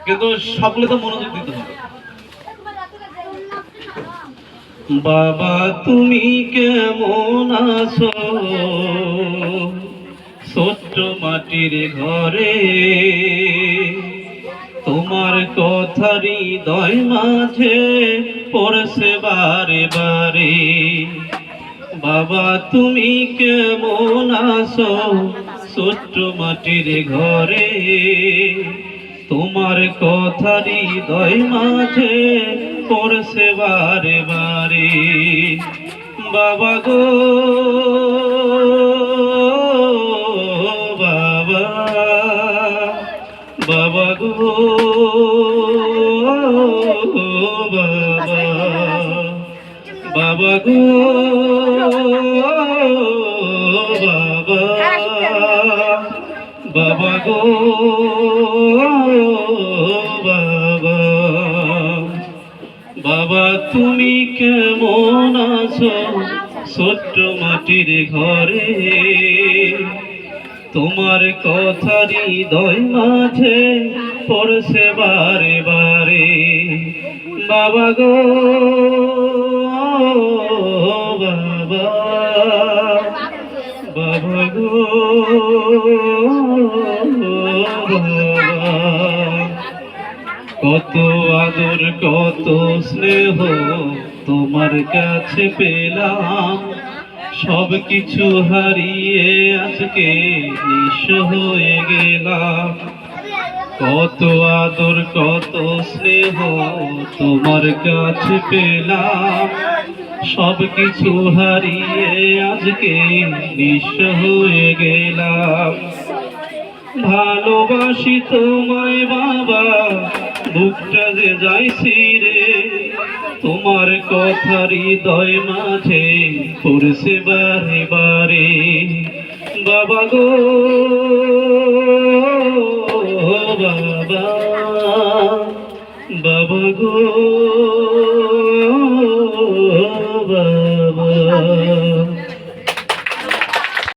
কিন্তু সকলে তো মনোযোগ দিতে হবে। বাবা তুমি কেমন আছো ছোট্ট মাটির ঘরে, তোমার কথা হৃদয় মাঝে পড়ছে বারে বারে। বাবা তুমি কেমন আছো ছোট্ট মাটির ঘরে, তোমার কথা হৃদয় মাঝে পড়ছে বারে বারে। বাবা গো বাবা, বাবা গো বাবা, বাবা গো বাবা, বাবা গো বাবা। বাবা তুমি কেমন আছো ছোট্ট মাটির ঘরে, তোমার কথা হৃদয় মাঝে পড়ছে বারে বারে। বাবা গো বাবা, বাবা গো বাবা। কত আদর কত স্নেহ তোমার কাছে পেলাম, সব কিছু হারিয়ে আজকে নিঃস্ব হয়ে গেলাম। কত আদর কত স্নেহ তোমার কাছে পেলাম, সব কিছু হারিয়ে আজকে নিঃস্ব হয়ে গেলাম। ভালোবাসি তোমায় বাবা, বুকটা যে যাইছি রে, তোমার কথা হৃদয় মাঝে পড়ছে বারে বারে। বাবা গো বাবা, বাবা গো